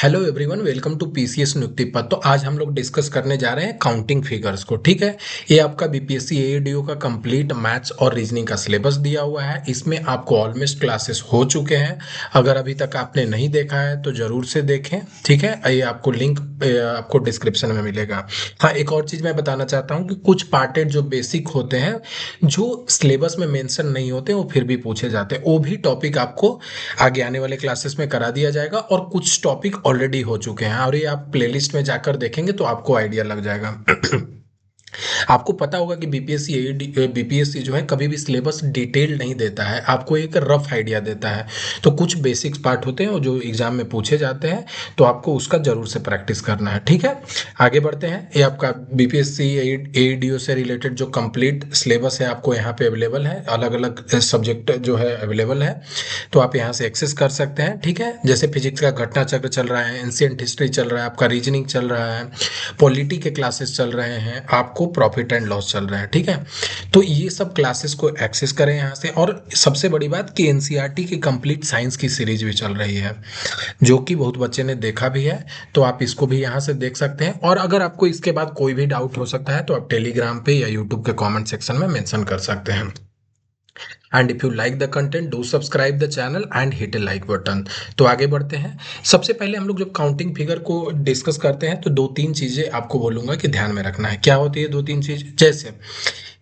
Hello everyone, welcome to PCS नियुक्ति पद। तो आज हम लोग डिस्कस करने जा रहे हैं काउंटिंग फिगर्स को। ठीक है, ये आपका बीपीएससी एडीओ का कंप्लीट मैथ्स और रीजनिंग का सिलेबस दिया हुआ है। इसमें आपको ऑलमोस्ट क्लासेस हो चुके हैं। अगर अभी तक आपने नहीं देखा है तो जरूर से देखें। ठीक है, ये आपको लिंक आपको डिस्क्रिप्शन में मिलेगा। हाँ, एक और चीज मैं बताना चाहता हूँ कि कुछ पार्टेड जो बेसिक होते हैं, जो सिलेबस में मेंशन नहीं होते, वो फिर भी पूछे जाते हैं। वो भी टॉपिक आपको आगे आने वाले क्लासेस में करा दिया जाएगा, और कुछ टॉपिक ऑलरेडी हो चुके हैं और ये आप प्लेलिस्ट में जाकर देखेंगे तो आपको आइडिया लग जाएगा। आपको पता होगा कि बीपीएससी जो है कभी भी सिलेबस डिटेल नहीं देता है, आपको एक रफ आइडिया देता है। तो कुछ बेसिक्स पार्ट होते हैं जो एग्जाम में पूछे जाते हैं, तो आपको उसका जरूर से प्रैक्टिस करना है। ठीक है, आगे बढ़ते हैं। ये आपका बीपीएससी एडीओ से रिलेटेड जो कंप्लीट सिलेबस है आपको यहाँ पे अवेलेबल है। अलग अलग सब्जेक्ट जो है अवेलेबल है, तो आप यहाँ से एक्सेस कर सकते हैं। ठीक है, जैसे फिजिक्स का घटना चक्र चल रहा है, एंशियंट हिस्ट्री चल रहा है, आपका रीजनिंग चल रहा है, पॉलिटी के क्लासेस चल रहे हैं, आपको प्रॉफिट एंड लॉस चल रहा है। ठीक है, तो ये सब क्लासेस को एक्सेस करें यहाँ से। और सबसे बड़ी बात कि एनसीईआरटी की कंप्लीट साइंस की सीरीज भी चल रही है, जो कि बहुत बच्चे ने देखा भी है, तो आप इसको भी यहाँ से देख सकते हैं। और अगर आपको इसके बाद कोई भी डाउट हो सकता है तो आप टेलीग्राम पे या यूट्यूब के कमेंट सेक्शन में मेंशन कर सकते हैं। And if you like the content, do subscribe the channel and hit A like button. तो आगे बढ़ते हैं। सबसे पहले हम लोग जब काउंटिंग फिगर को डिस्कस करते हैं तो दो तीन चीजें आपको बोलूंगा कि ध्यान में रखना है। क्या होती है दो तीन चीज? जैसे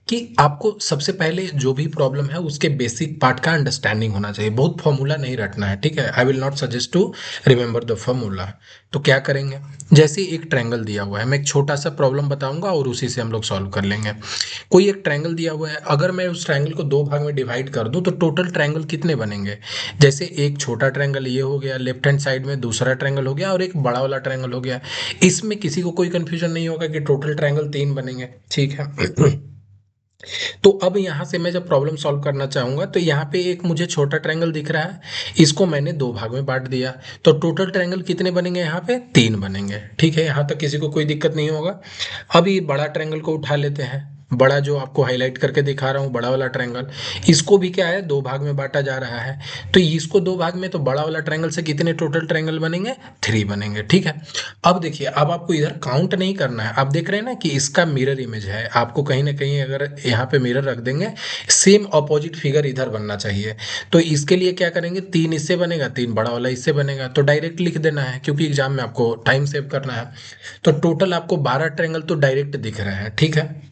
कि आपको सबसे पहले जो भी प्रॉब्लम है उसके बेसिक पार्ट का अंडरस्टैंडिंग होना चाहिए। बहुत फॉर्मूला नहीं रटना है। ठीक है, I will not suggest to remember the formula. तो क्या करेंगे, जैसे एक ट्रायंगल दिया हुआ है, मैं एक छोटा सा प्रॉब्लम बताऊंगा और उसी से हम लोग सॉल्व कर लेंगे। कोई एक ट्रायंगल दिया हुआ है, अगर मैं उस ट्रायंगल को दो भाग में डिवाइड कर दूं तो टोटल ट्रायंगल कितने बनेंगे? जैसे एक छोटा ट्रायंगल ये हो गया लेफ्ट हैंड साइड में, दूसरा ट्रायंगल हो गया और एक बड़ा वाला ट्रायंगल हो गया। इसमें किसी को कोई कंफ्यूजन नहीं होगा कि टोटल ट्रायंगल तीन बनेंगे। ठीक है। तो अब यहाँ से मैं जब प्रॉब्लम सॉल्व करना चाहूंगा तो यहाँ पे एक मुझे छोटा ट्रायंगल दिख रहा है, इसको मैंने दो भाग में बांट दिया, तो टोटल ट्रायंगल कितने बनेंगे? यहाँ पे तीन बनेंगे। ठीक है, यहाँ तक किसी को कोई दिक्कत नहीं होगा। अब ये बड़ा ट्रायंगल को उठा लेते हैं, बड़ा जो आपको हाईलाइट करके दिखा रहा हूँ, बड़ा वाला ट्रायंगल, इसको भी क्या है, दो भाग में बांटा जा रहा है। तो इसको दो भाग में, तो बड़ा वाला ट्रायंगल से कितने टोटल ट्रायंगल बनेंगे? थ्री बनेंगे। ठीक है, अब देखिए, अब आपको इधर काउंट नहीं करना है। आप देख रहे हैं ना कि इसका मिरर इमेज है, आपको कहीं ना कहीं अगर यहाँ पे मिरर रख देंगे, सेम ऑपोजिट फिगर इधर बनना चाहिए। तो इसके लिए क्या करेंगे, तीन इससे बनेगा, तीन बड़ा वाला इससे बनेगा, तो डायरेक्ट लिख देना है क्योंकि एग्जाम में आपको टाइम सेव करना है। तो टोटल आपको 12 ट्रायंगल तो डायरेक्ट दिख रहे हैं। ठीक है,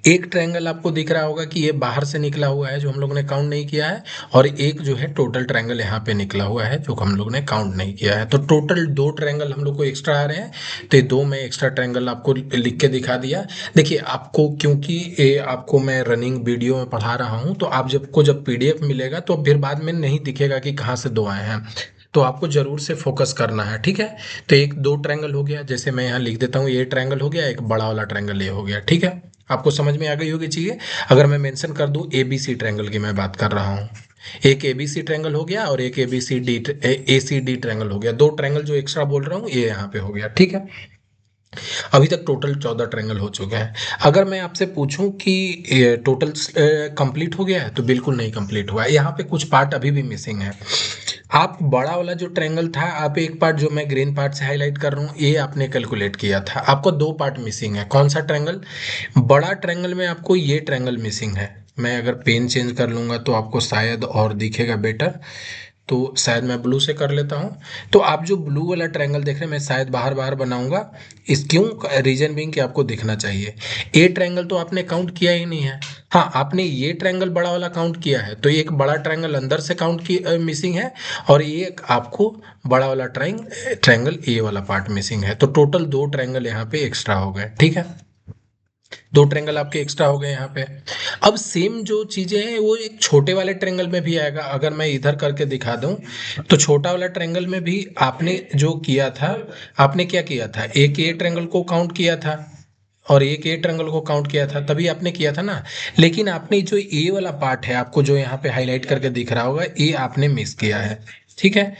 एक ट्रायंगल आपको दिख रहा होगा कि ये बाहर से निकला हुआ है, जो हम लोग ने काउंट नहीं किया है, और एक जो है टोटल ट्रायंगल यहाँ पे निकला हुआ है, जो हम लोग ने काउंट नहीं किया है। तो टोटल दो ट्रायंगल हम लोग को एक्स्ट्रा आ रहे हैं, तो ये दो मैं एक्स्ट्रा ट्रायंगल आपको लिख के दिखा दिया। देखिए, आपको क्योंकि ये आपको मैं रनिंग वीडियो में पढ़ा रहा हूँ, तो आप जब पीडीएफ मिलेगा तो फिर बाद में नहीं दिखेगा कि कहाँ से दो आए हैं, तो आपको जरूर से फोकस करना है। ठीक है, तो एक दो ट्रायंगल हो गया, जैसे मैं यहाँ लिख देता हूँ, ये ट्रायंगल हो गया, एक बड़ा वाला ट्रायंगल ये हो गया। ठीक है, आपको समझ में आ गई होगी चीजें। अगर मैं मेंशन कर दूं, एबीसी ट्रायंगल की मैं बात कर रहा हूँ, एक एबीसी ट्रायंगल हो गया और एक एसीडी ट्रायंगल हो गया। दो ट्रायंगल जो एक्स्ट्रा बोल रहा हूँ ये यहाँ पे हो गया। ठीक है, अभी तक टोटल 14 ट्रायंगल हो चुके हैं। अगर मैं आपसे पूछूं कि टोटल कंप्लीट हो गया है, तो बिल्कुल नहीं कंप्लीट हुआ है, यहाँ पे कुछ पार्ट अभी भी मिसिंग है। आप बड़ा वाला जो ट्रायंगल था, आप एक पार्ट जो मैं ग्रीन पार्ट से हाईलाइट कर रहा हूँ, ये आपने कैलकुलेट किया था, आपको दो पार्ट मिसिंग है। कौन सा ट्रायंगल? बड़ा ट्रायंगल में आपको ये ट्रायंगल मिसिंग है। मैं अगर पेन चेंज कर लूंगा तो आपको शायद और दिखेगा बेटर, तो शायद मैं ब्लू से कर लेता हूँ। तो आप जो ब्लू वाला ट्रायंगल देख रहे हैं, मैं शायद बाहर बाहर बनाऊंगा, इस क्यों, रीजन बीइंग कि आपको दिखना चाहिए। ए ट्रायंगल तो आपने काउंट किया ही नहीं है। हाँ, आपने ये ट्रायंगल बड़ा वाला काउंट किया है, तो एक बड़ा ट्रायंगल अंदर से काउंट की मिसिंग है, और ये आपको बड़ा वाला ट्रायंगल ए वाला पार्ट मिसिंग है। तो टोटल दो ट्रायंगल यहाँ पे एक्स्ट्रा हो गए। ठीक है, दो ट्रायंगल आपके एक्स्ट्रा हो गए यहाँ पे। अब सेम जो चीजें हैं वो एक छोटे वाले ट्रायंगल में भी आएगा। अगर मैं इधर करके दिखा दूं, तो छोटा वाला ट्रायंगल में भी आपने जो किया था, आपने क्या किया था, एक ए ट्रायंगल को काउंट किया था और एक ए ट्रायंगल को काउंट किया था, तभी आपने किया था ना। लेकिन आपने जो ए वाला पार्ट है, आपको जो यहाँ पे हाईलाइट करके दिख रहा होगा, ये आपने मिस किया है। ठीक है,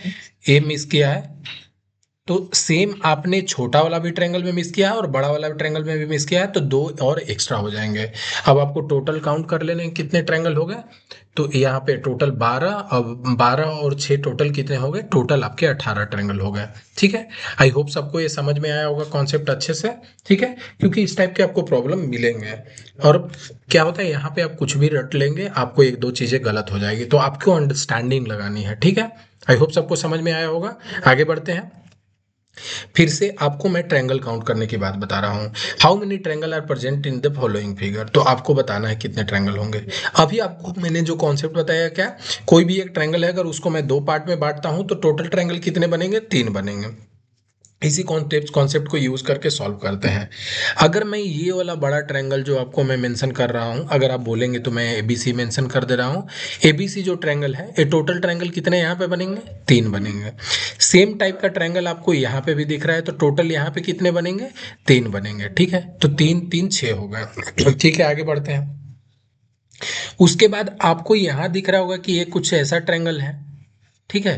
ए मिस किया है। तो सेम आपने छोटा वाला भी ट्रायंगल में मिस किया है और बड़ा वाला भी ट्रायंगल में भी मिस किया है, तो दो और एक्स्ट्रा हो जाएंगे। अब आपको टोटल काउंट कर लेने हैं कितने ट्रायंगल हो गए। तो यहाँ पे टोटल 12, अब 12 और 6 टोटल कितने हो गए, टोटल आपके 18 ट्रायंगल हो गए। ठीक है, आई होप सबको ये समझ में आया होगा कॉन्सेप्ट अच्छे से। ठीक है, क्योंकि इस टाइप के आपको प्रॉब्लम मिलेंगे। और क्या होता है, यहाँ पे आप कुछ भी रट लेंगे, आपको एक दो चीजें गलत हो जाएगी, तो आपको अंडरस्टैंडिंग लगानी है। ठीक है, आई होप सबको समझ में आया होगा। आगे बढ़ते हैं। फिर से आपको मैं ट्रायंगल काउंट करने की बात बता रहा हूँ। How many triangle are present in the following figure, तो आपको बताना है कितने ट्रायंगल होंगे। अभी आपको मैंने जो कॉन्सेप्ट बताया, क्या कोई भी एक ट्रायंगल है, अगर उसको मैं दो पार्ट में बांटता हूं तो टोटल ट्रायंगल कितने बनेंगे, तीन बनेंगे। इसी कॉन्सेप्ट को यूज करके सॉल्व करते हैं। अगर मैं ये वाला बड़ा ट्रायंगल जो आपको मैं मेंशन कर रहा हूँ, अगर आप बोलेंगे तो मैं एबीसी मेंशन कर दे रहा हूँ। एबीसी जो ट्रायंगल है, ये टोटल ट्रायंगल कितने यहाँ पे बनेंगे, तीन बनेंगे। सेम टाइप का ट्रायंगल आपको यहाँ पे भी दिख रहा है, तो टोटल यहाँ पे कितने बनेंगे, तीन बनेंगे। ठीक है, तो तीन तीन छः हो गए। ठीक है, आगे बढ़ते हैं। उसके बाद आपको यहाँ दिख रहा होगा कि ये कुछ ऐसा ट्रायंगल है। ठीक है,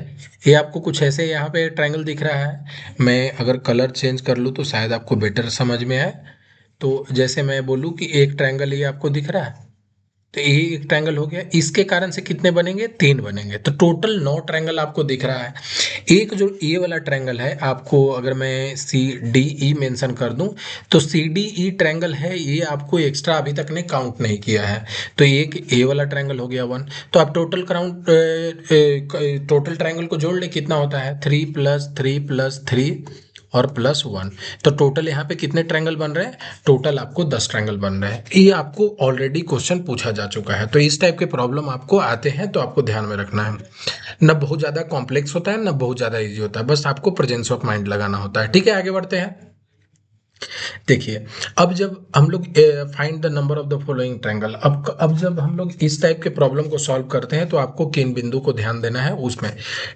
ये आपको कुछ ऐसे यहाँ पे ट्रायंगल दिख रहा है। मैं अगर कलर चेंज कर लूँ तो शायद आपको बेटर समझ में आए। तो जैसे मैं बोलूँ कि एक ट्रायंगल ये आपको दिख रहा है, तो ये एक ट्रायंगल हो गया, इसके कारण से कितने बनेंगे, तीन बनेंगे। तो टोटल 9 ट्रायंगल आपको दिख रहा है। एक जो ये वाला ट्रायंगल है, आपको अगर मैं सी डी ई मेंशन कर दूं, तो सी डी ई ट्रायंगल है, ये आपको एक्स्ट्रा अभी तक ने काउंट नहीं किया है। तो एक ए वाला ट्रायंगल हो गया वन। तो आप टोटल ट्रायंगल को जोड़ ले, कितना होता है, 3 + 3 + 3 और +1। तो टोटल यहाँ पे कितने ट्रायंगल बन रहे हैं, टोटल आपको 10 ट्रायंगल बन रहे हैं। ये आपको ऑलरेडी क्वेश्चन पूछा जा चुका है, तो इस टाइप के प्रॉब्लम आपको आते हैं, तो आपको ध्यान में रखना है। न बहुत ज्यादा कॉम्प्लेक्स होता है, न बहुत ज्यादा इजी होता है, बस आपको प्रेजेंस ऑफ माइंड लगाना होता है। ठीक है, आगे बढ़ते हैं। देखिए, अब जब हम लोग find the number of the following triangle, अब जब हम लोग इस टाइप के प्रॉब्लम को सॉल्व करते हैं, तो आपको किन बिंदु को ध्यान देना है उसमें।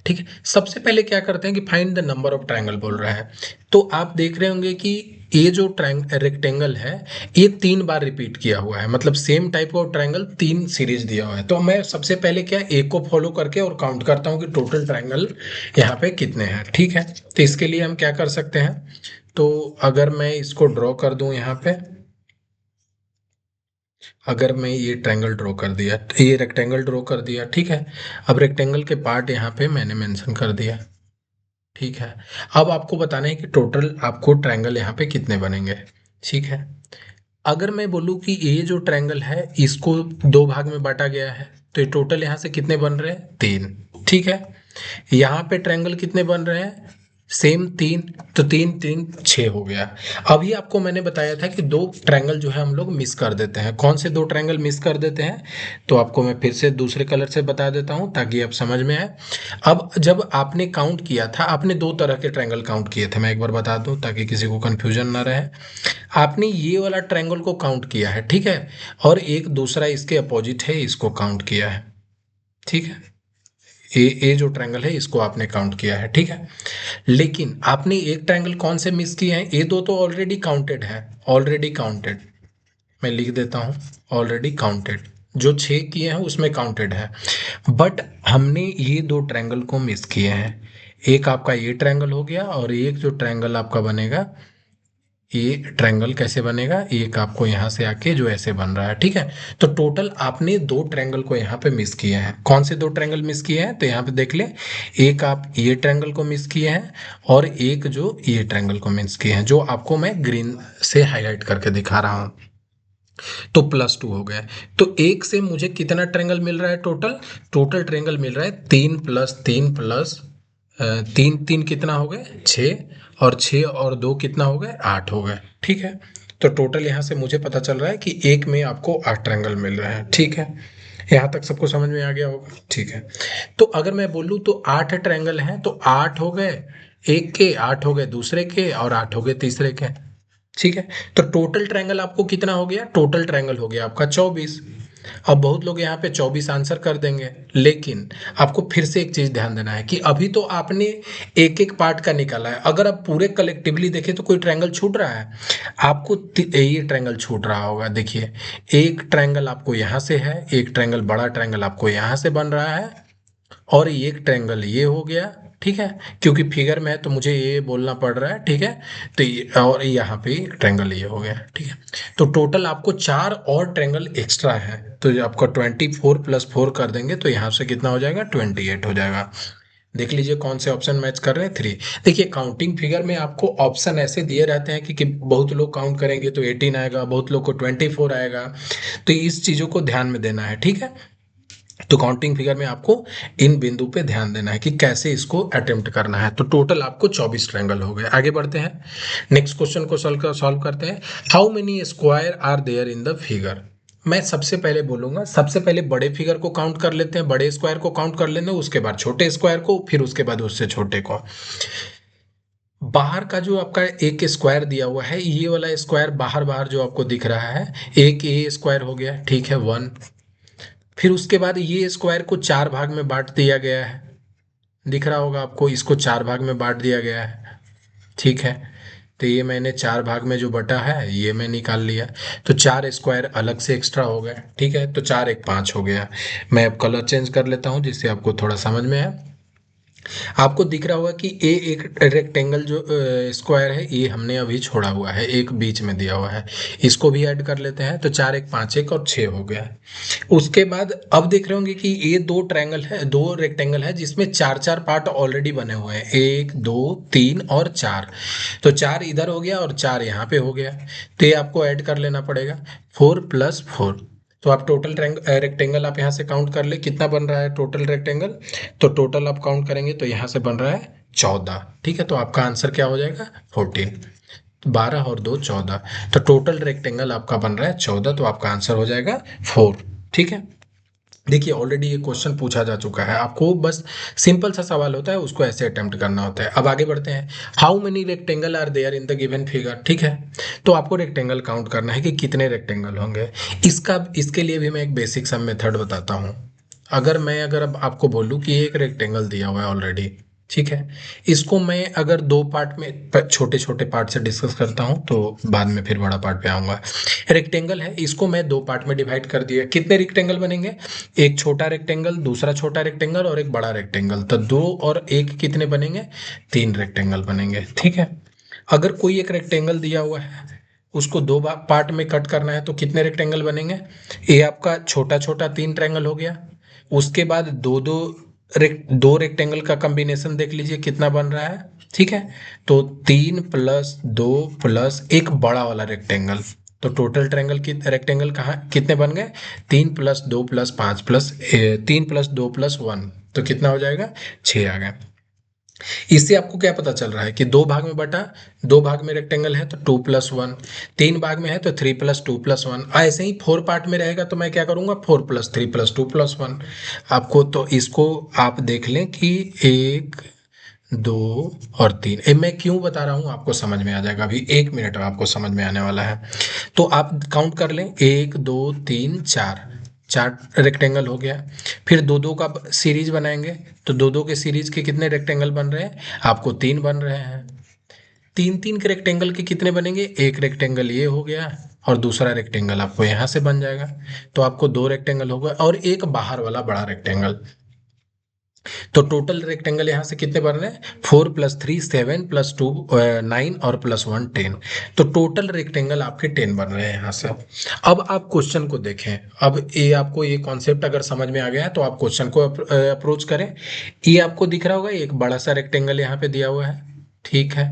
ठीक है, सबसे पहले क्या करते हैं कि find the number of triangle बोल रहा है। तो आप देख रहे होंगे कि ये जो रेक्टेंगल है, ये 3 बार रिपीट किया हुआ है, मतलब same type of triangle 3 series दिया हुआ है। तो मैं सबसे पहले क्या, एक को फॉलो करके और काउंट करता हूँ कि टोटल ट्रायंगल यहाँ पे कितने हैं। ठीक है, तो इसके लिए हम क्या कर सकते हैं, तो अगर मैं इसको ड्रॉ कर दूं यहाँ पे, अगर मैं ये ट्रायंगल ड्रॉ कर दिया, ये रेक्टेंगल ड्रॉ कर दिया। ठीक है, अब रेक्टेंगल के पार्ट यहाँ पे मैंने मेंशन कर दिया। ठीक है, अब आपको बताना है कि टोटल आपको ट्रायंगल यहाँ पे कितने बनेंगे। ठीक है, अगर मैं बोलूँ कि ये जो ट्रायंगल है, इसको दो भाग में बांटा गया है, तो ये टोटल यहाँ से कितने बन रहे हैं, तीन। ठीक है, यहाँ पे ट्रायंगल कितने बन रहे हैं, सेम तीन। तो तीन तीन छः हो गया। अभी आपको मैंने बताया था कि दो ट्रायंगल जो है हम लोग मिस कर देते हैं। कौन से दो ट्रायंगल मिस कर देते हैं, तो आपको मैं फिर से दूसरे कलर से बता देता हूँ ताकि आप समझ में आए। अब जब आपने काउंट किया था, आपने दो तरह के ट्रायंगल काउंट किए थे, मैं एक बार बता दूं ताकि किसी को कंफ्यूजन ना रहे। आपने ये वाला ट्रायंगल को काउंट किया है, ठीक है, और एक दूसरा इसके अपोजिट है, इसको काउंट किया है। ठीक है, ये जो ट्रायंगल है इसको आपने काउंट किया है। ठीक है, लेकिन आपने एक ट्रायंगल कौन से मिस किए हैं, ये दो तो ऑलरेडी काउंटेड है, ऑलरेडी काउंटेड। मैं लिख देता हूँ, ऑलरेडी काउंटेड, जो 6 किए हैं उसमें काउंटेड है। बट हमने ये दो ट्रायंगल को मिस किए हैं। एक आपका ये ट्रायंगल हो गया, और एक जो ट्रायंगल आपका बनेगा, ये ट्रायंगल कैसे बनेगा, एक आपको यहाँ से आके जो ऐसे बन रहा है। ठीक है, तो टोटल आपने दो ट्रायंगल को यहाँ पे मिस किए हैं। कौन से दो ट्रायंगल मिस किए हैं, तो यहाँ पे देख ले, एक आप ये ट्रायंगल को मिस किए हैं, और एक जो ये ट्रायंगल को मिस किए हैं, जो आपको मैं ग्रीन से हाईलाइट करके दिखा रहा हूँ। तो +2 हो गया। तो एक से मुझे कितना ट्रायंगल मिल रहा है, टोटल टोटल ट्रायंगल मिल रहा है 3 + 3 + 3 3 कितना हो गए, 6, और 6 और 2 कितना हो गए, 8 हो गए। ठीक है, तो टोटल यहाँ से मुझे पता चल रहा है कि एक में आपको 8 ट्रायंगल मिल रहे हैं। ठीक है, यहाँ तक सबको समझ में आ गया होगा। ठीक है, तो अगर मैं बोलूँ तो 8 ट्रायंगल हैं, तो 8 हो गए एक के, 8 हो गए दूसरे के, और 8 हो गए तीसरे के। ठीक है, तो टोटल ट्रायंगल आपको कितना हो गया, टोटल ट्रायंगल हो गया आपका 24। अब बहुत लोग यहाँ पे 24 आंसर कर देंगे, लेकिन आपको फिर से एक चीज ध्यान देना है कि अभी तो आपने एक एक पार्ट का निकाला है। अगर आप पूरे कलेक्टिवली देखें तो कोई ट्रायंगल छूट रहा है आपको, ये ट्रायंगल छूट रहा होगा। देखिए, एक ट्रायंगल आपको यहाँ से है, एक ट्रायंगल बड़ा ट्रायंगल आपको यहाँ से बन रहा है, और एक ट्रायंगल ये हो गया, ठीक है, क्योंकि फिगर में है तो मुझे ये बोलना पड़ रहा है, ठीक है। तो ये और यहाँ पे ट्रायंगल ये हो गया, ठीक है। तो टोटल आपको 4 और ट्रायंगल एक्स्ट्रा है, तो ये आपको 24 प्लस 4 कर देंगे तो यहाँ से कितना हो जाएगा, 28 हो जाएगा। देख लीजिए कौन से ऑप्शन मैच कर रहे हैं, 3। देखिए काउंटिंग फिगर में आपको ऑप्शन ऐसे दिए रहते हैं कि बहुत लोग काउंट करेंगे तो 18 आएगा, बहुत लोग को 24 आएगा, तो इस चीज़ों को ध्यान में देना है, ठीक है। तो काउंटिंग फिगर में आपको इन बिंदु पे ध्यान देना है कि कैसे इसको अटेम्प्ट करना है। तो टोटल आपको 24 ट्रायंगल हो गए। आगे बढ़ते हैं, नेक्स्ट क्वेश्चन को सॉल्व करते हैं। How many square are there in the figure. मैं सबसे पहले बोलूंगा, सबसे पहले बड़े फिगर को काउंट कर लेते हैं, बड़े स्क्वायर को काउंट कर लेते हैं, उसके बाद छोटे स्क्वायर को, फिर उसके बाद उससे छोटे को। बाहर का जो आपका एक स्क्वायर दिया हुआ है, ये वाला स्क्वायर बाहर बाहर जो आपको दिख रहा है, एक ए स्क्वायर हो गया, ठीक है, 1। फिर उसके बाद ये स्क्वायर को 4 भाग में बांट दिया गया है, दिख रहा होगा आपको, इसको 4 भाग में बांट दिया गया है, ठीक है। तो ये मैंने 4 भाग में जो बटा है ये मैं निकाल लिया, तो 4 स्क्वायर अलग से एक्स्ट्रा हो गए, ठीक है। तो 4 एक 5 हो गया। मैं अब कलर चेंज कर लेता हूँ जिससे आपको थोड़ा समझ में आए। आपको दिख रहा होगा कि ए एक रेक्टेंगल जो स्क्वायर है, ये हमने अभी छोड़ा हुआ है, एक बीच में दिया हुआ है, इसको भी ऐड कर लेते हैं, तो 4 एक 5 एक और 6 हो गया। उसके बाद अब देख रहे होंगे कि ये दो ट्रायंगल है, दो रेक्टेंगल है जिसमें 4 4 पार्ट ऑलरेडी बने हुए हैं, 1 2 3 और 4। तो 4 इधर हो गया और 4 यहाँ पे हो गया, तो ये आपको ऐड कर लेना पड़ेगा, 4 + 4। तो आप टोटल रेक्टेंगल आप यहाँ से काउंट कर ले कितना बन रहा है टोटल रेक्टेंगल। तो टोटल आप काउंट करेंगे तो यहाँ से बन रहा है 14, ठीक है। तो आपका आंसर क्या हो जाएगा, 14। 12 और 2 14, तो टोटल रेक्टेंगल आपका बन रहा है 14, तो आपका आंसर हो जाएगा 4, ठीक है। देखिए ऑलरेडी ये क्वेश्चन पूछा जा चुका है, आपको बस सिंपल सा सवाल होता है, उसको ऐसे अटेम्प्ट करना होता है। अब आगे बढ़ते हैं, how many rectangle are there in the given figure, ठीक है। तो आपको रेक्टेंगल काउंट करना है कि कितने रेक्टेंगल होंगे। इसके लिए भी मैं एक बेसिक सम मेथड बताता हूँ। अगर अब आपको बोलूँ कि एक रेक्टेंगल दिया हुआ है ऑलरेडी, ठीक है, इसको मैं अगर दो पार्ट में छोटे छोटे पार्ट से डिस्कस करता हूँ तो बाद में फिर बड़ा पार्ट पे आऊँगा। रेक्टेंगल है, इसको मैं दो पार्ट में डिवाइड कर दिया, कितने रेक्टेंगल बनेंगे, एक छोटा रेक्टेंगल, दूसरा छोटा रेक्टेंगल और एक बड़ा रेक्टेंगल, तो 2 और 1 कितने बनेंगे, 3 रेक्टेंगल बनेंगे, ठीक है। अगर कोई एक रेक्टेंगल दिया हुआ है, उसको दो पार्ट में कट करना है तो कितने रेक्टेंगल बनेंगे, ये आपका छोटा छोटा 3 ट्रायंगल हो गया। उसके बाद दो रेक्टेंगल का कॉम्बिनेशन देख लीजिए कितना बन रहा है, ठीक है। तो 3 + 2 + एक बड़ा वाला रेक्टेंगल, तो टोटल ट्रायंगल की रेक्टेंगल कहाँ कितने बन गए, 3 + 2 + 5 + 3 + 2 + 1, तो कितना हो जाएगा, 6 आ गया। इससे आपको क्या पता चल रहा है कि दो भाग में बटा, दो भाग में रेक्टेंगल है तो 2 + 1, तीन भाग में है तो 3 + 2 + 1, ऐसे ही 4 पार्ट में रहेगा तो मैं क्या करूंगा, 4 + 3 + 2 + 1। आपको तो इसको आप देख लें कि 1 2 और 3, मैं क्यों बता रहा हूँ आपको समझ में आ जाएगा, अभी 1 मिनट में आपको समझ में आने वाला है। तो आप काउंट कर लें, 1 2 3 4, 4 रेक्टेंगल हो गया। फिर दो दो का सीरीज बनाएंगे, तो दो दो के सीरीज के कितने रेक्टेंगल बन रहे हैं, आपको 3 बन रहे हैं। तीन तीन के रेक्टेंगल के कितने बनेंगे, एक रेक्टेंगल ये हो गया और दूसरा रेक्टेंगल आपको यहाँ से बन जाएगा, तो आपको 2 रेक्टेंगल होगा और एक बाहर वाला बड़ा रेक्टेंगल। तो टोटल रेक्टेंगल यहाँ से कितने बन रहे हैं, 4 + 3 7 + 2 9 और +1 10, तो टोटल रेक्टेंगल आपके 10 बन रहे हैं यहाँ से। अब आप क्वेश्चन को देखें, अब ये आपको ये कॉन्सेप्ट अगर समझ में आ गया है तो आप क्वेश्चन को अप्रोच करें। ये आपको दिख रहा होगा एक बड़ा सा रेक्टेंगल यहाँ पे दिया हुआ है, ठीक है।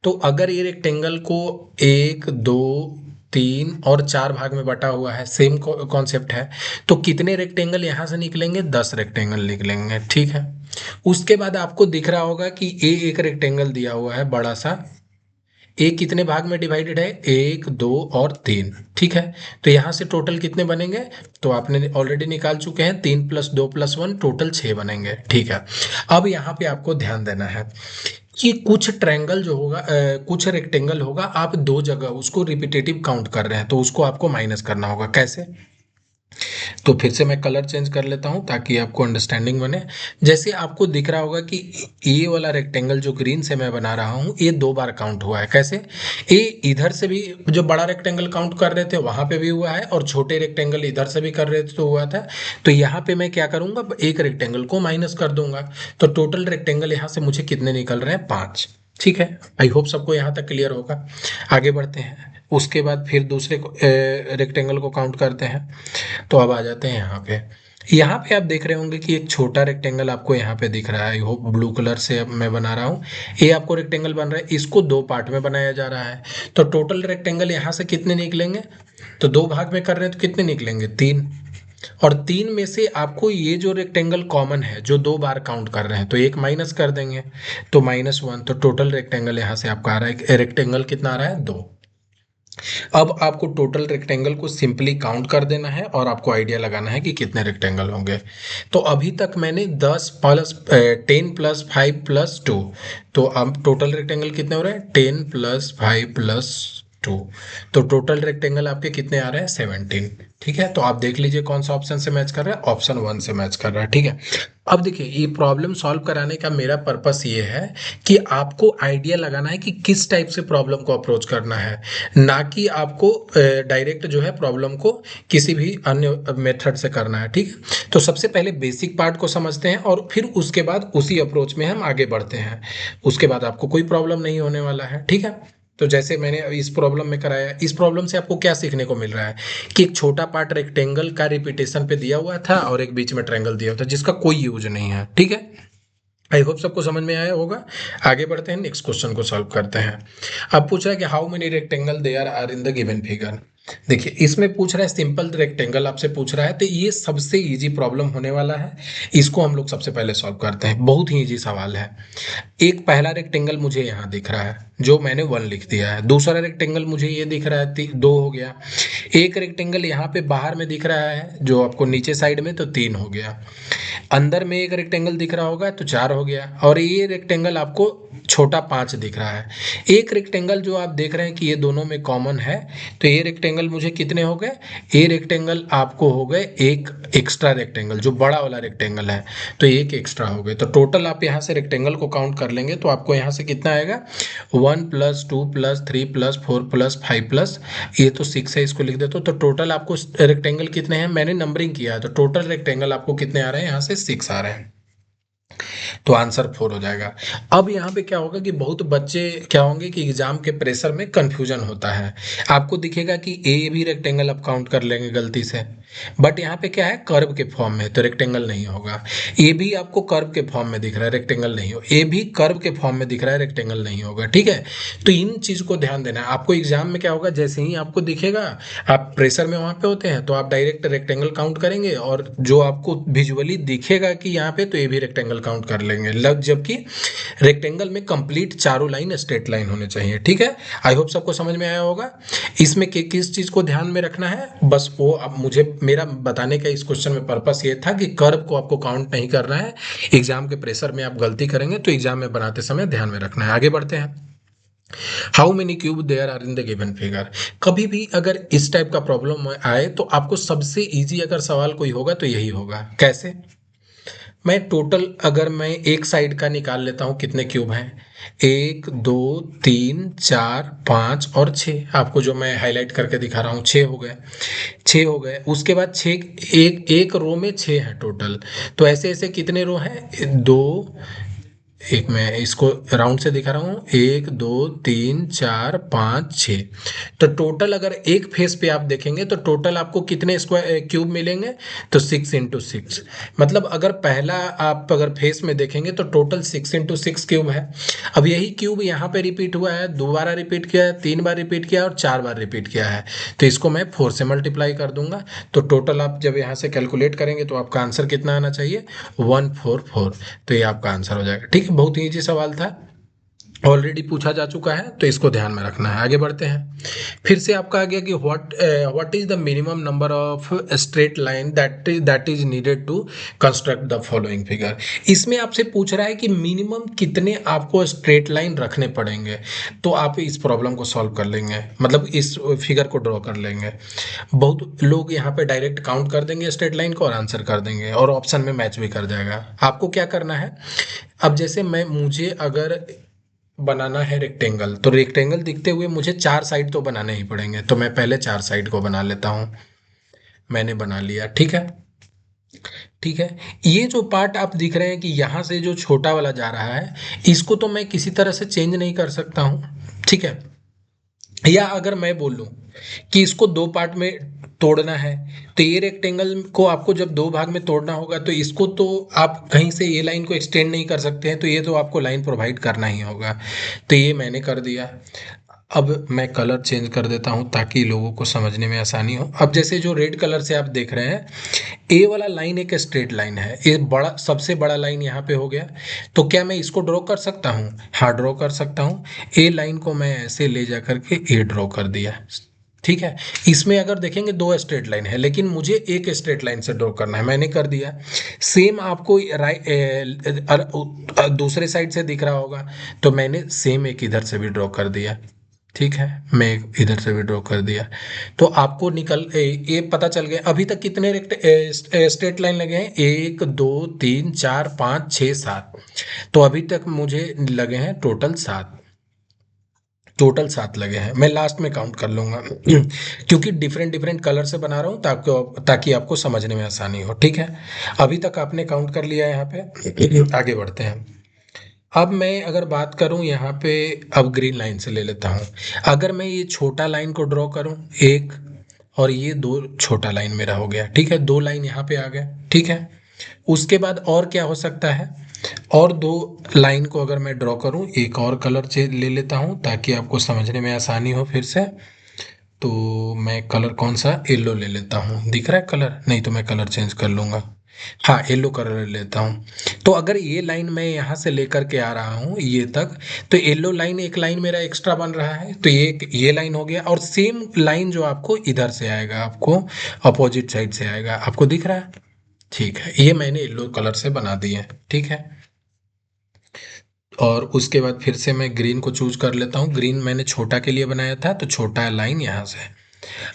तो अगर ये रेक्टेंगल को 1 2 3 और 4 भाग में बटा हुआ है, सेम कॉन्सेप्ट है, तो कितने रेक्टेंगल यहाँ से निकलेंगे, 10 रेक्टेंगल निकलेंगे, ठीक है। उसके बाद आपको दिख रहा होगा कि एक रेक्टेंगल दिया हुआ है बड़ा सा, ए कितने भाग में डिवाइडेड है, 1 2 और 3, ठीक है। तो यहाँ से टोटल कितने बनेंगे, तो आपने ऑलरेडी निकाल चुके हैं, 3 + 2 + 1 टोटल 6 बनेंगे, ठीक है। अब यहाँ पे आपको ध्यान देना है कि कुछ ट्रायंगल जो होगा कुछ रेक्टेंगल होगा, आप दो जगह उसको रिपीटेटिव काउंट कर रहे हैं तो उसको आपको माइनस करना होगा, कैसे। तो फिर से मैं कलर चेंज कर लेता हूँ ताकि आपको अंडरस्टैंडिंग बने। जैसे आपको दिख रहा होगा कि ये वाला रेक्टेंगल जो ग्रीन से मैं बना रहा हूँ ये 2 बार काउंट हुआ है। कैसे? ये इधर से भी जो बड़ा रेक्टेंगल काउंट कर रहे थे वहां पे भी हुआ है और छोटे रेक्टेंगल इधर से भी कर रहे थे तो हुआ था। तो यहाँ पे मैं क्या करूंगा, एक रेक्टेंगल को माइनस कर दूंगा। तो टोटल रेक्टेंगल यहाँ से मुझे कितने निकल रहे हैं? 5। ठीक है, आई होप सबको यहाँ तक क्लियर होगा। आगे बढ़ते हैं, उसके बाद फिर दूसरे रेक्टेंगल को काउंट करते हैं। तो अब आ जाते हैं यहाँ पे। यहाँ पे आप देख रहे होंगे कि एक छोटा रेक्टेंगल आपको यहाँ पे दिख रहा है, वो ब्लू कलर से अब मैं बना रहा हूँ। ये आपको रेक्टेंगल बन रहा है, इसको 2 पार्ट में बनाया जा रहा है। तो टोटल रेक्टेंगल यहाँ से कितने निकलेंगे? तो 2 भाग में कर रहे हैं तो कितने निकलेंगे? 3। और 3 में से आपको ये जो रेक्टेंगल कॉमन है जो 2 बार काउंट कर रहे हैं तो एक माइनस कर देंगे, तो -1। तो टोटल रेक्टेंगल यहाँ से आपका आ रहा है, रेक्टेंगल कितना आ रहा है? 2। अब आपको टोटल रेक्टेंगल को सिंपली काउंट कर देना है और आपको आइडिया लगाना है कि कितने रेक्टेंगल होंगे। तो अभी तक मैंने 10 प्लस 10 प्लस 5 प्लस 2, तो अब टोटल रेक्टेंगल कितने हो रहे हैं? 10 प्लस 5 प्लस 2। तो टोटल रेक्टेंगल आपके कितने आ रहे हैं? 17। ठीक है, तो आप देख लीजिए कौन सा ऑप्शन से मैच कर रहा है। ऑप्शन 1 से मैच कर रहा है। ठीक है, अब देखिए ये प्रॉब्लम सॉल्व कराने का मेरा पर्पस ये है कि आपको आइडिया लगाना है कि किस टाइप से प्रॉब्लम को अप्रोच करना है, ना कि आपको डायरेक्ट जो है प्रॉब्लम को किसी भी अन्य मेथड से करना है। ठीक है, तो सबसे पहले बेसिक पार्ट को समझते हैं और फिर उसके बाद उसी अप्रोच में हम आगे बढ़ते हैं। उसके बाद आपको कोई प्रॉब्लम नहीं होने वाला है। ठीक है, तो जैसे मैंने इस प्रॉब्लम में कराया, इस प्रॉब्लम से आपको क्या सीखने को मिल रहा है कि एक छोटा पार्ट रेक्टेंगल का रिपीटेशन पे दिया हुआ था और एक बीच में ट्रायंगल दिया हुआ था जिसका कोई यूज नहीं है। ठीक है, आई होप सबको समझ में आया होगा। आगे बढ़ते हैं, नेक्स्ट क्वेश्चन को सॉल्व करते हैं। अब पूछ रहा है कि how many rectangle there are in the given figure. देखिए इसमें पूछ रहा है सिंपल रेक्टेंगल आपसे पूछ रहा है, तो ये सबसे इजी प्रॉब्लम होने वाला है। इसको हम लोग सबसे पहले सॉल्व करते हैं, बहुत ही इजी सवाल है। एक पहला रेक्टेंगल मुझे यहाँ दिख रहा है जो मैंने 1 लिख दिया है। दूसरा रेक्टेंगल मुझे ये दिख रहा है 2 हो गया। एक रेक्टेंगल यहाँ पे बाहर में दिख रहा है जो आपको नीचे साइड में, तो 3 हो गया। अंदर में एक रेक्टेंगल दिख रहा होगा तो 4 हो गया। और ये रेक्टेंगल आपको छोटा 5 दिख रहा है। एक रेक्टेंगल जो आप देख रहे हैं कि ये दोनों में कॉमन है, तो ये रेक्टेंगल मुझे कितने हो गए? ये रेक्टेंगल आपको हो गए एक एक्स्ट्रा रेक्टेंगल, जो बड़ा वाला रेक्टेंगल है तो एक एक्स्ट्रा हो गए। तो टोटल आप यहाँ से रेक्टेंगल को काउंट कर लेंगे तो आपको यहाँ से कितना आएगा? 1 plus 2 plus 3 plus 4 plus 5 plus ये तो 6 है, इसको लिख देते हो। तो टोटल आपको रेक्टेंगल कितने हैं? मैंने नंबरिंग किया है तो टोटल रेक्टेंगल आपको कितने आ रहे हैं? यहाँ से 6 आ रहे हैं। तो आंसर 4 हो जाएगा। अब यहाँ पे क्या होगा कि बहुत बच्चे क्या होंगे कि एग्जाम के प्रेशर में कंफ्यूजन होता है। आपको दिखेगा कि ए भी रेक्टेंगल आप काउंट कर लेंगे गलती से, बट यहाँ पे क्या है? कर्व के फॉर्म में, तो रेक्टेंगल नहीं होगा। ए भी आपको कर्व के फॉर्म में दिख रहा है, रेक्टेंगल नहीं हो। ए भी कर्व के फॉर्म में दिख रहा है, रेक्टेंगल नहीं होगा। ठीक है, तो इन चीज को ध्यान देना है। आपको एग्जाम में क्या होगा, जैसे ही आपको दिखेगा, आप प्रेशर में वहां पे होते हैं तो आप डायरेक्ट रेक्टेंगल काउंट करेंगे और जो आपको विजुअली दिखेगा कि यहाँ पे, तो ये भी रेक्टेंगल काउंट कर लेंगे लग, जबकि रेक्टेंगल में कंप्लीट चारों लाइन स्ट्रेट लाइन होने चाहिए। ठीक है, आई होप सबको समझ में आया होगा। इसमें किस चीज को ध्यान में रखना है, बस वो अब मुझे मेरा बताने का इस क्वेश्चन में पर्पस ये था कि कर्व को आपको काउंट नहीं करना है। एग्जाम के प्रेशर में आप गलती करेंगे तो एग्जाम में बनाते समय ध्यान में रखना है। आगे बढ़ते हैं। How many cube there are in the given figure. कभी भी अगर इस टाइप का प्रॉब्लम आए तो आपको सबसे इजी अगर सवाल कोई होगा तो यही होगा। कैसे? मैं टोटल अगर मैं एक साइड का निकाल लेता हूं कितने क्यूब हैं, 1 2 3 4 5 और 6। आपको जो मैं हाईलाइट करके दिखा रहा हूँ 6 हो गए। 6 हो गए, उसके बाद 6 एक एक रो में 6 है टोटल। तो ऐसे ऐसे कितने रो हैं? 2, एक मैं इसको राउंड से दिखा रहा हूँ, 1 2 3 4 5 6। तो टोटल अगर एक फेस पे आप देखेंगे तो टोटल आपको कितने स्क्वायर क्यूब मिलेंगे? तो 6 इंटू 6। मतलब अगर पहला आप अगर फेस में देखेंगे तो टोटल 6 इंटू 6 क्यूब है। अब यही क्यूब यहाँ पे रिपीट हुआ है, 2 बार रिपीट किया है, 3 बार रिपीट किया है और 4 बार रिपीट किया है। तो इसको मैं 4 से मल्टीप्लाई कर दूंगा। तो टोटल आप जब यहाँ से कैलकुलेट करेंगे तो आपका आंसर कितना आना चाहिए? 144। तो ये आपका आंसर हो जाएगा। ठीक है, बहुत ही ईजी सवाल था। ऑलरेडी पूछा जा चुका है, तो इसको ध्यान में रखना है। आगे बढ़ते हैं। फिर से आपका आ गया कि what is the minimum number of straight line that is needed to construct the following figure. इसमें आपसे पूछ रहा है कि मिनिमम कितने आपको स्ट्रेट लाइन रखने पड़ेंगे, तो आप इस प्रॉब्लम को सॉल्व कर लेंगे, मतलब इस फिगर को ड्रॉ कर लेंगे। बहुत लोग यहाँ पे डायरेक्ट काउंट कर देंगे स्ट्रेट लाइन को और आंसर कर देंगे, और ऑप्शन में मैच भी कर जाएगा। आपको क्या करना है, अब जैसे मुझे अगर बनाना है रेक्टेंगल, तो रेक्टेंगल दिखते हुए मुझे 4 साइड तो बनाने ही पड़ेंगे, तो मैं पहले 4 साइड को बना लेता हूँ। मैंने बना लिया, ठीक है। ठीक है, ये जो पार्ट आप दिख रहे हैं कि यहाँ से जो छोटा वाला जा रहा है, इसको तो मैं किसी तरह से चेंज नहीं कर सकता हूँ, ठीक है। या अगर मैं बोलूँ कि इसको 2 पार्ट में तोड़ना है, तो ये रेक्टेंगल को आपको जब 2 भाग में तोड़ना होगा, तो इसको तो आप कहीं से ये लाइन को एक्सटेंड नहीं कर सकते हैं, तो ये तो आपको लाइन प्रोवाइड करना ही होगा। तो ये मैंने कर दिया। अब मैं कलर चेंज कर देता हूँ ताकि लोगों को समझने में आसानी हो। अब जैसे जो रेड कलर से आप देख रहे हैं, ए वाला लाइन एक स्ट्रेट लाइन है, ये बड़ा सबसे बड़ा लाइन यहाँ पे हो गया। तो क्या मैं इसको ड्रॉ कर सकता हूँ? हाँ, ड्रॉ कर सकता हूँ। ए लाइन को मैं ऐसे ले जा करके ए ड्रॉ कर दिया, ठीक है। इसमें अगर देखेंगे 2 स्ट्रेट लाइन है, लेकिन मुझे एक स्ट्रेट लाइन से ड्रॉ करना है, मैंने कर दिया। सेम आपको दूसरे साइड से दिख रहा होगा, तो मैंने सेम एक इधर से भी ड्रॉ कर दिया, ठीक है। मैं एक इधर से भी ड्रॉ कर दिया। तो आपको ये पता चल गया अभी तक कितने स्ट्रेट लाइन लगे हैं, 1 2 3 4 5 6 7। तो अभी तक मुझे लगे हैं टोटल 7 लगे हैं। मैं लास्ट में काउंट कर लूंगा क्योंकि डिफरेंट डिफरेंट कलर से बना रहा हूँ ताकि आपको समझने में आसानी हो, ठीक है। अभी तक आपने काउंट कर लिया है यहाँ पे। आगे बढ़ते हैं। अब मैं अगर बात करूं यहाँ पे, अब ग्रीन लाइन से ले लेता हूँ। अगर मैं ये छोटा लाइन को ड्रॉ करूं, एक, और ये 2 छोटा लाइन मेरा हो गया, ठीक है। 2 लाइन यहाँ पे आ गए, ठीक है। उसके बाद और क्या हो सकता है, और 2 लाइन को अगर मैं ड्रॉ करूं, एक और कलर ले लेता हूं ताकि आपको समझने में आसानी हो फिर से। तो मैं कलर कौन सा, येलो ले लेता हूँ। दिख रहा है कलर? नहीं तो मैं कलर चेंज कर लूँगा। हाँ, येलो कलर ले लेता हूँ। तो अगर ये लाइन मैं यहाँ से लेकर के आ रहा हूँ ये तक, तो येलो लाइन एक लाइन मेरा एक्स्ट्रा बन रहा है, तो ये लाइन हो गया। और सेम लाइन जो आपको इधर से आएगा, आपको अपोजिट साइड से आएगा, आपको दिख रहा है? ठीक है, ये मैंने येलो कलर से बना दिए, ठीक है। और उसके बाद फिर से मैं ग्रीन को चूज कर लेता हूँ। ग्रीन मैंने छोटा के लिए बनाया था, तो छोटा लाइन यहाँ से।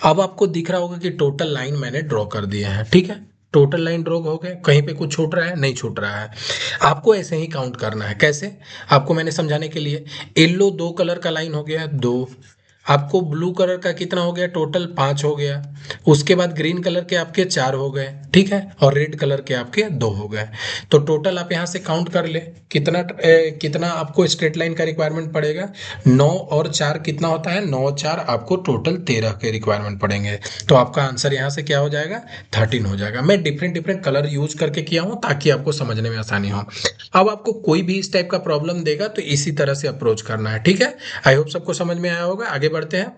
अब आपको दिख रहा होगा कि टोटल लाइन मैंने ड्रॉ कर दिए हैं, ठीक है। टोटल लाइन ड्रॉ हो गए, कहीं पे कुछ छूट रहा है? नहीं छूट रहा है। आपको ऐसे ही काउंट करना है। कैसे? आपको मैंने समझाने के लिए, येलो 2 कलर का लाइन हो गया 2, आपको ब्लू कलर का कितना हो गया, टोटल 5 हो गया। उसके बाद ग्रीन कलर के आपके 4 हो गए, ठीक है। और रेड कलर के आपके 2 हो गए। तो टोटल आप यहाँ से काउंट कर ले, कितना आपको स्ट्रेट लाइन का रिक्वायरमेंट पड़ेगा। 9 और 4 कितना होता है, 9 4 आपको टोटल 13 के रिक्वायरमेंट पड़ेंगे। तो आपका आंसर यहाँ से क्या हो जाएगा, 13 हो जाएगा। मैं डिफरेंट डिफरेंट कलर यूज करके किया हूँ ताकि आपको समझने में आसानी हो। अब आपको कोई भी इस टाइप का प्रॉब्लम देगा तो इसी तरह से अप्रोच करना है, ठीक है। आई होप सबको समझ में आया होगा। आगे बढ़ते हैं।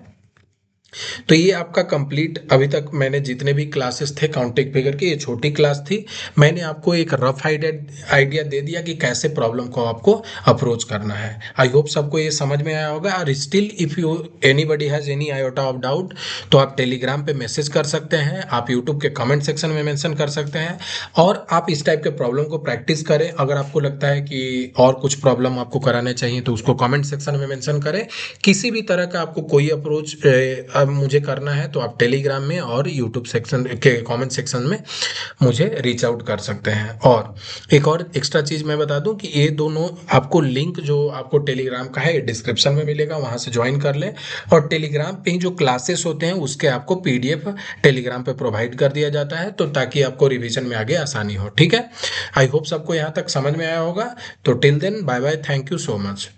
तो ये आपका कंप्लीट, अभी तक मैंने जितने भी क्लासेस थे काउंटिंग फिगर की, ये छोटी क्लास थी। मैंने आपको एक रफ आइडिया दे दिया कि कैसे प्रॉब्लम को आपको अप्रोच करना है। आई होप सबको ये समझ में आया होगा। और still if you anybody has any iota of doubt, तो आप टेलीग्राम पे मैसेज कर सकते हैं, आप यूट्यूब के कमेंट सेक्शन में मेंशन कर सकते हैं, और आप इस टाइप के प्रॉब्लम को प्रैक्टिस करें। अगर आपको लगता है कि और कुछ प्रॉब्लम आपको कराने चाहिए तो उसको कमेंट सेक्शन में मेंशन करें। किसी भी तरह का आपको कोई अप्रोच अब मुझे करना है तो आप टेलीग्राम में और यूट्यूब सेक्शन के कमेंट सेक्शन में मुझे रीच आउट कर सकते हैं। और एक और एक्स्ट्रा चीज़ मैं बता दूं कि ये दोनों आपको लिंक जो आपको टेलीग्राम का है डिस्क्रिप्शन में मिलेगा, वहां से ज्वाइन कर लें। और टेलीग्राम पे ही जो क्लासेस होते हैं उसके आपको पीडीएफ टेलीग्राम पे प्रोवाइड कर दिया जाता है, तो ताकि आपको रिवीजन में आगे आसानी हो, ठीक है। आई होप सबको यहाँ तक समझ में आया होगा। तो till then, bye bye, thank you so much.